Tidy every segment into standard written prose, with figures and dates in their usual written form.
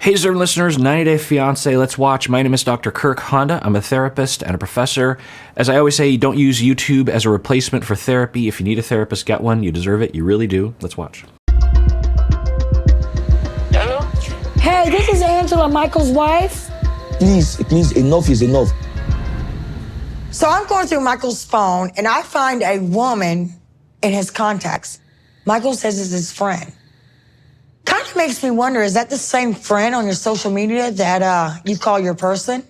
Hey, Zern listeners, 90-Day Fiancé, let's watch. My name is Dr. Kirk Honda. I'm a therapist and a professor. As I always say, don't use YouTube as a replacement for therapy. If you need a therapist, get one. You deserve it. You really do. Let's watch. Hello? Hey, this is Angela, Michael's wife. Please, enough is enough. So I'm going through Michael's phone, and I find a woman in his contacts. Michael says it's his friend. Kind of makes me wonder, is that the same friend on your social media that you call your person?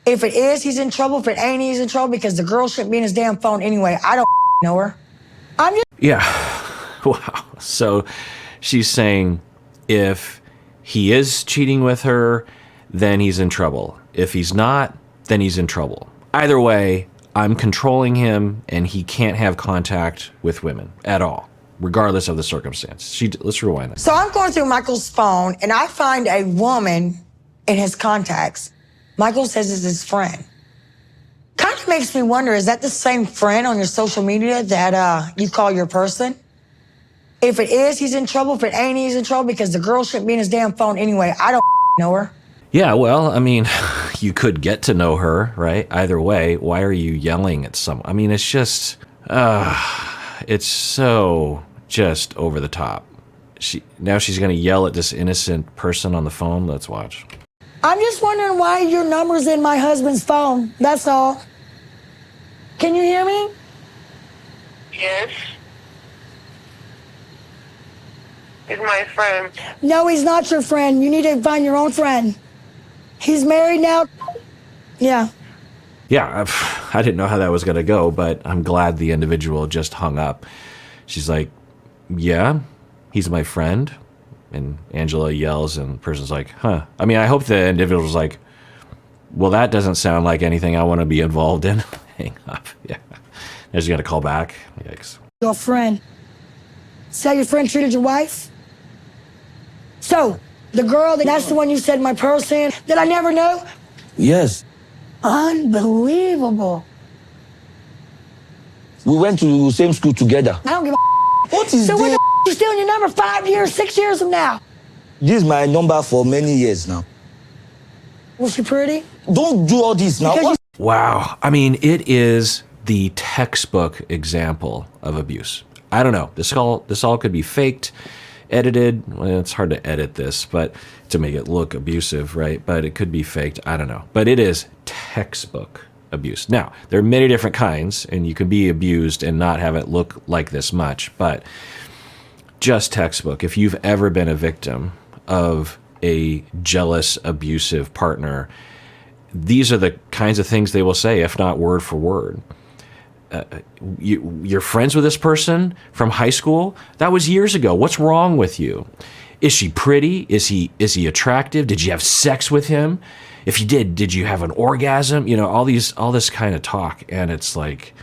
If it is, he's in trouble. If it ain't, he's in trouble because the girl shouldn't be in his damn phone anyway. I don't know her. I'm just... Yeah. Wow. So she's saying if he is cheating with her, then he's in trouble. If he's not, then he's in trouble. Either way, I'm controlling him, and he can't have contact with women at all, regardless of the circumstance. Let's rewind that. So I'm going through Michael's phone, and I find a woman in his contacts. Michael says it's his friend. Kind of makes me wonder, is that the same friend on your social media that you call your person? If it is, he's in trouble. If it ain't, he's in trouble because the girl shouldn't be in his damn phone anyway. I don't know her. Yeah, well, I mean, you could get to know her, right? Either way, why are you yelling at someone? I mean, it's just, it's so just over the top. Now she's going to yell at this innocent person on the phone. Let's watch. I'm just wondering why your number's in my husband's phone. That's all. Can you hear me? Yes. He's my friend. No, he's not your friend. You need to find your own friend. He's married now. Yeah. Yeah, I didn't know how that was going to go, but I'm glad the individual just hung up. She's like, yeah, he's my friend. And Angela yells, and the person's like, huh. I mean, I hope the individual's like, well, that doesn't sound like anything I want to be involved in. Hang up. Yeah. Now she's got to call back. Yikes. Your friend. See how your friend treated your wife? So, the girl, that's the one you said my person that I never know? Yes. Unbelievable. We went to the same school together. I don't give a What is So when this? the you stealing your number 5 years, 6 years from now? This is my number for many years now. Was she pretty? Don't do all this now. Because Wow. I mean, it is the textbook example of abuse. I don't know. This all could be faked, edited. Well, it's hard to edit this, but to make it look abusive, right? But it could be faked. I don't know. But it is textbook abuse. Now, there are many different kinds, and you can be abused and not have it look like this much, but just textbook. If you've ever been a victim of a jealous, abusive partner, these are the kinds of things they will say, if not word for word. You're friends with this person from high school? That was years ago. What's wrong with you? Is she pretty? Is he attractive? Did you have sex with him? If you did you have an orgasm? You know, all this kind of talk. And it's like,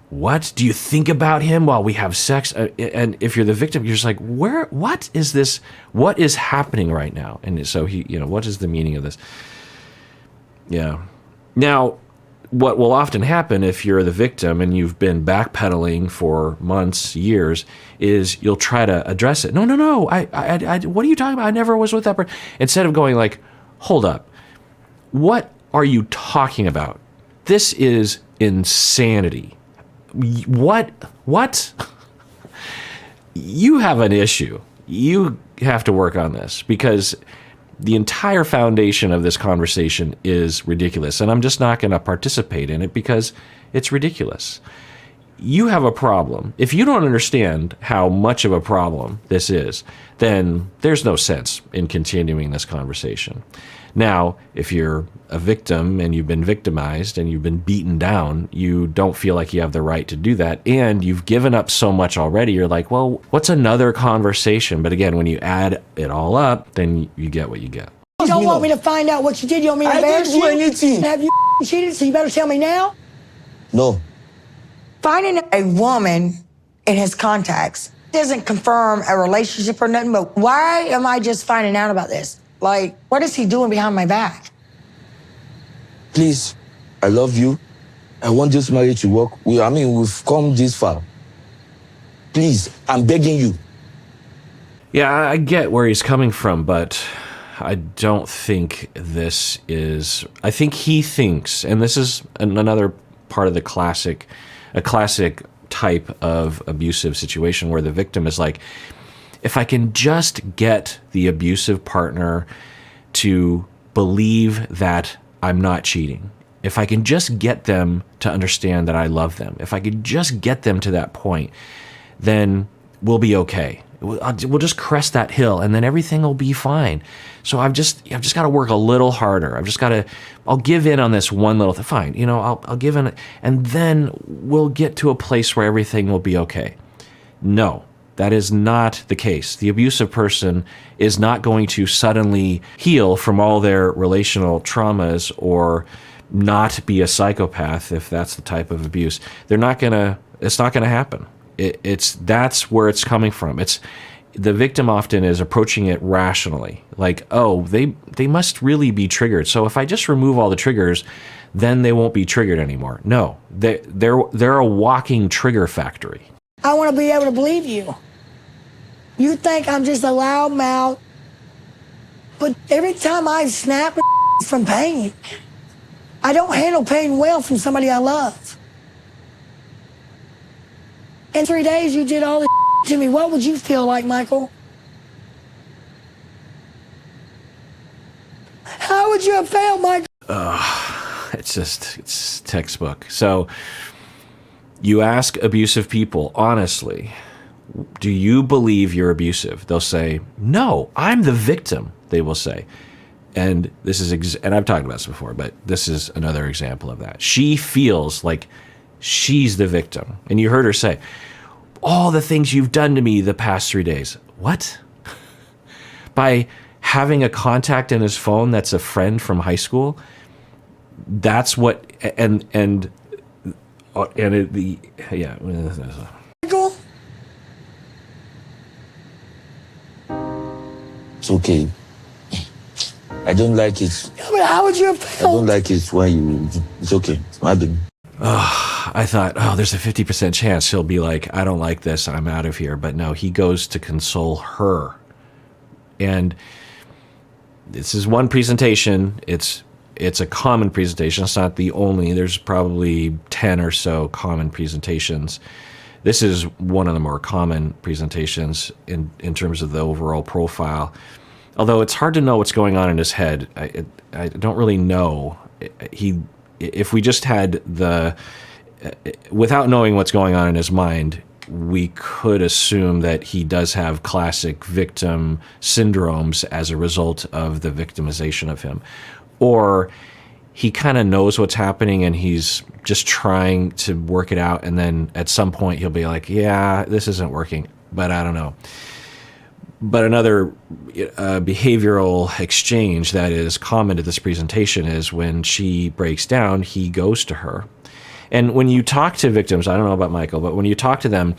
what? Do you think about him while we have sex? And if you're the victim, you're just like, what is this? What is happening right now? And so what is the meaning of this? Yeah. Now, what will often happen if you're the victim and you've been backpedaling for months, years, is you'll try to address it. No. I what are you talking about? I never was with that person. Instead of going like, hold up. What are you talking about? This is insanity. What? You have an issue. You have to work on this because the entire foundation of this conversation is ridiculous, and I'm just not going to participate in it because it's ridiculous. You have a problem. If you don't understand how much of a problem this is, then there's no sense in continuing this conversation. Now, if you're a victim and you've been victimized and you've been beaten down, you don't feel like you have the right to do that, and you've given up so much already, you're like, well, what's another conversation? But again, when you add it all up, then you get what you get. you don't want me to find out what you did. You want me to I embarrass didn't do you? anything. Have you cheated? So you better tell me now. No. Finding a woman in his contacts doesn't confirm a relationship or nothing, but why am I just finding out about this? Like, what is he doing behind my back? Please, I love you. I want this marriage to work. We've come this far. Please, I'm begging you. Yeah, I get where he's coming from, but I don't think this is. I think he thinks, and this is another part of a classic type of abusive situation where the victim is like, if I can just get the abusive partner to believe that I'm not cheating, if I can just get them to understand that I love them, if I could just get them to that point, then we'll be okay. We'll just crest that hill, and then everything will be fine. So I've just got to work a little harder. I'll give in on this one little thing. Fine, you know, I'll give in, and then we'll get to a place where everything will be okay. No, that is not the case. The abusive person is not going to suddenly heal from all their relational traumas or not be a psychopath if that's the type of abuse. It's not gonna happen. That's where it's coming from. The victim often is approaching it rationally, like, oh, they must really be triggered. So if I just remove all the triggers, then they won't be triggered anymore. No, they're a walking trigger factory. I want to be able to believe you. You think I'm just a loud mouth, but every time I snap from pain, I don't handle pain well from somebody I love. In 3 days, you did all this to me. What would you feel like, Michael? How would you have felt, Michael? It's textbook. So you ask abusive people, honestly, do you believe you're abusive? They'll say, no, I'm the victim, they will say. And this is, and I've talked about this before, but this is another example of that. She feels like she's the victim. And you heard her say, all the things you've done to me the past 3 days. What? By having a contact in his phone that's a friend from high school? That's what, yeah. Michael? It's okay. I don't like it. Yeah, but how would you have I felt? don't like it when it's okay. It's my baby. I thought, oh, there's a 50% chance he'll be like, I don't like this, I'm out of here. But no, he goes to console her. And this is one presentation. It's a common presentation. It's not the only. There's probably 10 or so common presentations. This is one of the more common presentations in terms of the overall profile. Although it's hard to know what's going on in his head. I don't really know. If we just had without knowing what's going on in his mind, we could assume that he does have classic victim syndromes as a result of the victimization of him. Or he kind of knows what's happening and he's just trying to work it out. And then at some point he'll be like, yeah, this isn't working, but I don't know. But another behavioral exchange that is common to this presentation is when she breaks down, he goes to her. And when you talk to victims, I don't know about Michael, but when you talk to them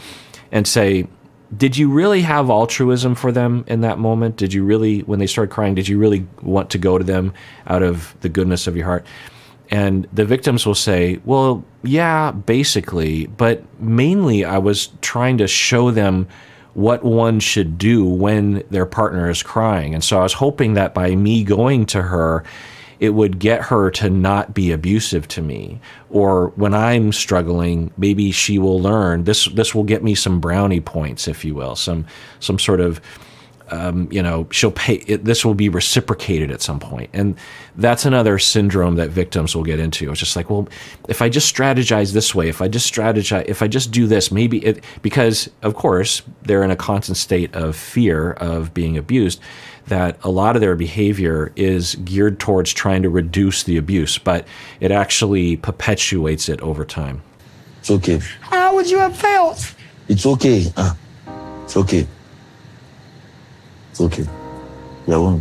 and say, did you really have altruism for them in that moment? Did you really, when they started crying, did you really want to go to them out of the goodness of your heart? And the victims will say, well, yeah, basically, but mainly I was trying to show them what one should do when their partner is crying. And so I was hoping that by me going to her, it would get her to not be abusive to me. Or when I'm struggling, maybe she will learn. This will get me some brownie points, if you will, some sort of, she'll pay. This will be reciprocated at some point. And that's another syndrome that victims will get into. It's just like, well, if I just strategize this way, if I just do this, maybe because of course they're in a constant state of fear of being abused, that a lot of their behavior is geared towards trying to reduce the abuse, but it actually perpetuates it over time. It's okay. How would you have felt? It's okay. It's okay. It's okay. Yeah,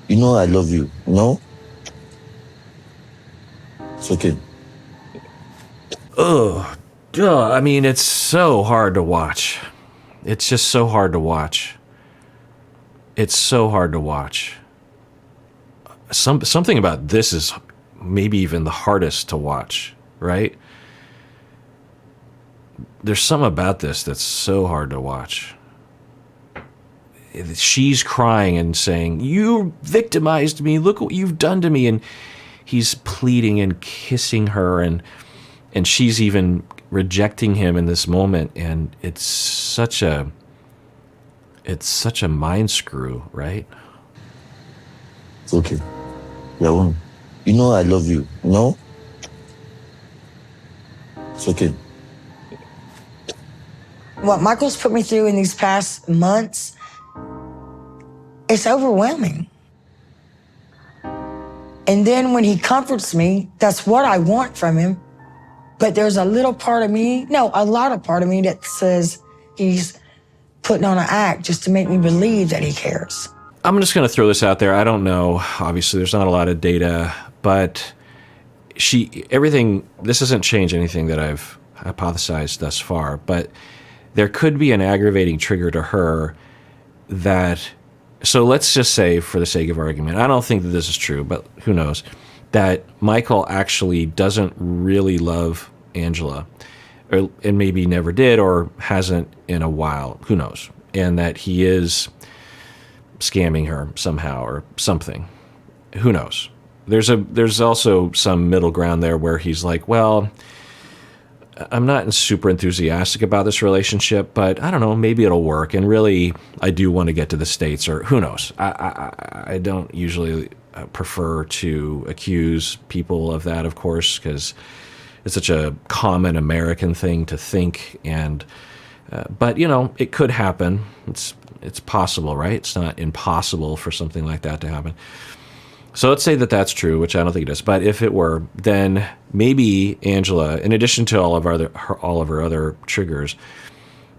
you know I love you. You know? It's okay. Ugh. I mean, it's so hard to watch. It's just so hard to watch. It's so hard to watch. Something about this is maybe even the hardest to watch, right? There's something about this that's so hard to watch. she's crying and saying, "You victimized me. Look what you've done to me." And he's pleading and kissing her, and she's even rejecting him in this moment. And it's such a mind screw, right? It's okay. Yeah, well, you know I love you. No? It's okay. What Michael's put me through in these past months, it's overwhelming. And then when he comforts me, that's what I want from him. But there's a little part of me, no, a lot of part of me that says he's putting on an act just to make me believe that he cares. I'm just going to throw this out there. I don't know. Obviously, there's not a lot of data, but this doesn't change anything that I've hypothesized thus far, but there could be an aggravating trigger to her so let's just say, for the sake of argument, I don't think that this is true, but who knows, that Michael actually doesn't really love Angela, and maybe never did or hasn't in a while, who knows, and that he is scamming her somehow or something, who knows. There's also some middle ground there where he's like, well, I'm not super enthusiastic about this relationship, but I don't know, maybe it'll work. And really, I do want to get to the States, or who knows. I don't usually prefer to accuse people of that, of course, because it's such a common American thing to think. And but it could happen. It's possible, right? It's not impossible for something like that to happen. So let's say that that's true, which I don't think it is. But if it were, then maybe Angela, in addition to all of her other triggers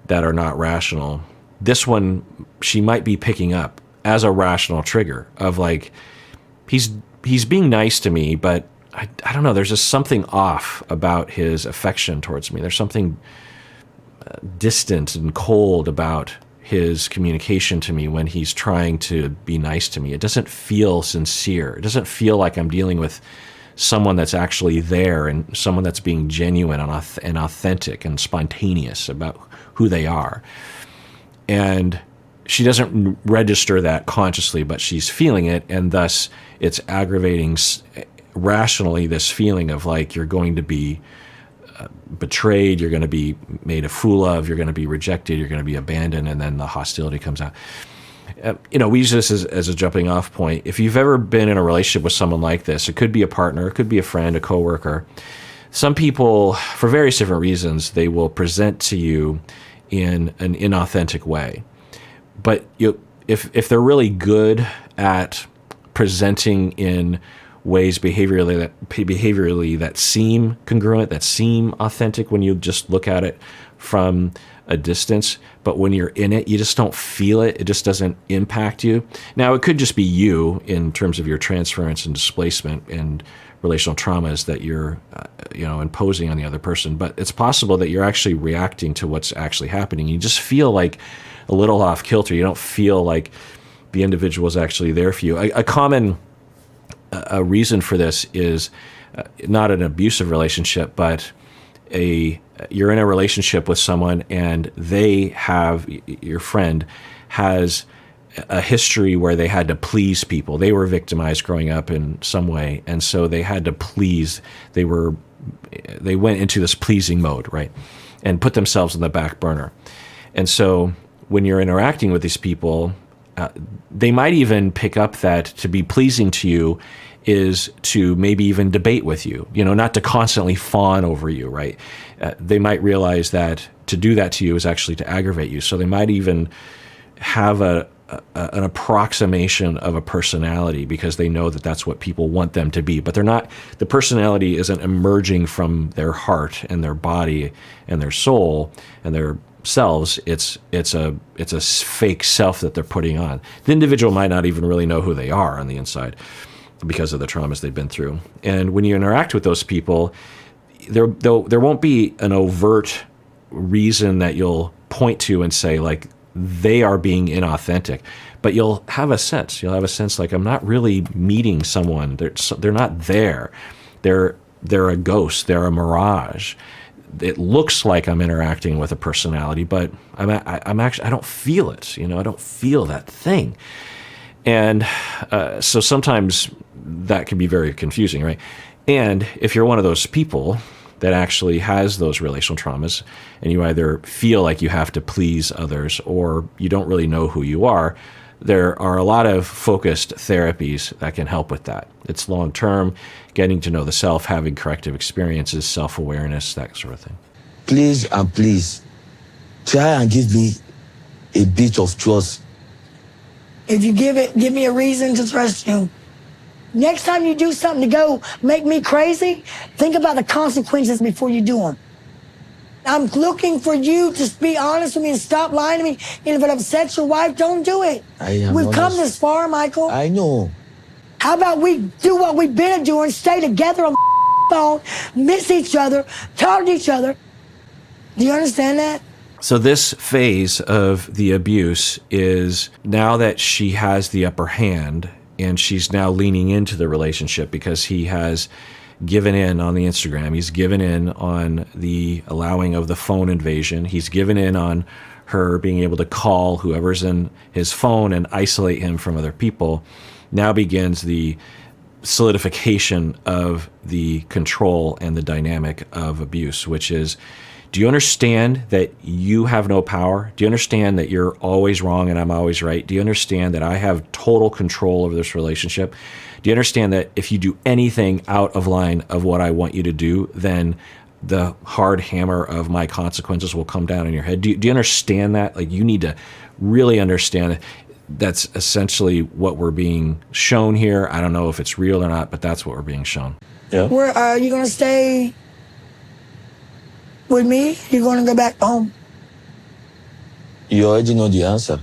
that are not rational, this one she might be picking up as a rational trigger of like, he's being nice to me, but I don't know. There's just something off about his affection towards me. There's something distant and cold about his communication to me when he's trying to be nice to me. It doesn't feel sincere. It doesn't feel like I'm dealing with someone that's actually there and someone that's being genuine and authentic and spontaneous about who they are. And she doesn't register that consciously, but she's feeling it, and thus it's aggravating rationally this feeling of like you're going to be betrayed, you're going to be made a fool of, you're going to be rejected, you're going to be abandoned, and then the hostility comes out. We use this as a jumping off point. If you've ever been in a relationship with someone like this, it could be a partner, it could be a friend, a coworker. Some people, for various different reasons, they will present to you in an inauthentic way. But if they're really good at presenting in ways behaviorally that seem congruent, that seem authentic when you just look at it from a distance, but when you're in it, you just don't feel it. It just doesn't impact you. Now, it could just be you in terms of your transference and displacement and relational traumas that you're, imposing on the other person. But it's possible that you're actually reacting to what's actually happening. You just feel like a little off kilter. You don't feel like the individual is actually there for you. A common reason for this is not an abusive relationship, but you're in a relationship with someone and your friend has a history where they had to please people. They were victimized growing up in some way, and so they had to please. They went into this pleasing mode, right, and put themselves on the back burner. And so when you're interacting with these people, they might even pick up that to be pleasing to you is to maybe even debate with you, not to constantly fawn over you, right? They might realize that to do that to you is actually to aggravate you. So they might even have an approximation of a personality because they know that that's what people want them to be. But the personality isn't emerging from their heart and their body and their soul and their selves. It's a fake self that they're putting on. The individual might not even really know who they are on the inside because of the traumas they've been through. And when you interact with those people, there won't be an overt reason that you'll point to and say like they are being inauthentic, but you'll have a sense like I'm not really meeting someone. They're not there. They're a ghost. They're a mirage. it looks like I'm interacting with a personality, but I'm actually, I don't feel it. I don't feel that thing. And so sometimes that can be very confusing, right? And if you're one of those people that actually has those relational traumas, and you either feel like you have to please others or you don't really know who you are, there are a lot of focused therapies that can help with that. It's long-term, getting to know the self, having corrective experiences, self-awareness, that sort of thing. Please and please, try and give me a bit of trust. If you give me a reason to trust you. Next time you do something to go make me crazy, think about the consequences before you do them. I'm looking for you to be honest with me and stop lying to me. And if it upsets your wife, don't do it. We've come this far, Michael. I know. How about we do what we've been doing, stay together on the phone, miss each other, talk to each other. Do you understand that? So this phase of the abuse is now that she has the upper hand and she's now leaning into the relationship because he has given in on the Instagram. He's given in on the allowing of the phone invasion. He's given in on her being able to call whoever's in his phone and isolate him from other people. Now begins the solidification of the control and the dynamic of abuse, which is, do you understand that you have no power? Do you understand that you're always wrong and I'm always right? Do you understand that I have total control over this relationship? Do you understand that if you do anything out of line of what I want you to do, then the hard hammer of my consequences will come down on your head? Do you understand that? Like, you need to really understand that. That's essentially what we're being shown here. I don't know if it's real or not, but that's what we're being shown. Yeah. Where are you going to stay with me? You're going to go back home? You already know the answer.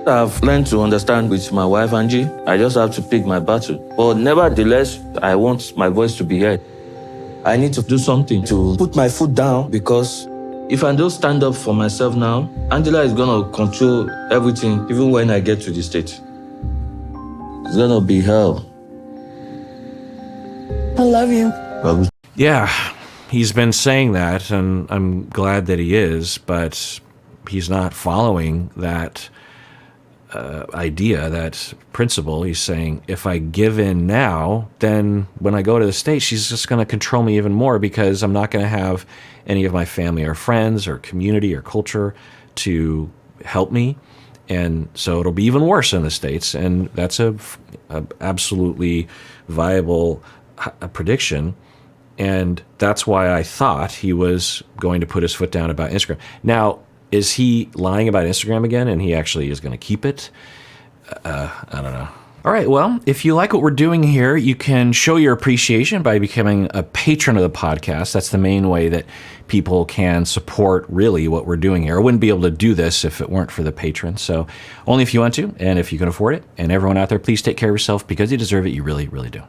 I've learned to understand with my wife, Angie. I just have to pick my battle. But nevertheless, I want my voice to be heard. I need to do something to put my foot down, because if I don't stand up for myself now, Angela is going to control everything, even when I get to the States. It's going to be hell. I love you. Yeah, he's been saying that, and I'm glad that he is, but he's not following that idea, that principle. He's saying, if I give in now, then when I go to the States, she's just going to control me even more, because I'm not going to have any of my family or friends or community or culture to help me. And so it'll be even worse in the States. And that's a absolutely viable prediction. And that's why I thought he was going to put his foot down about Instagram. Now, is he lying about Instagram again, and he actually is going to keep it? I don't know. All right, well, if you like what we're doing here, you can show your appreciation by becoming a patron of the podcast. That's the main way that people can support really what we're doing here. I wouldn't be able to do this if it weren't for the patrons. So only if you want to, and if you can afford it. And everyone out there, please take care of yourself, because you deserve it. You really, really do.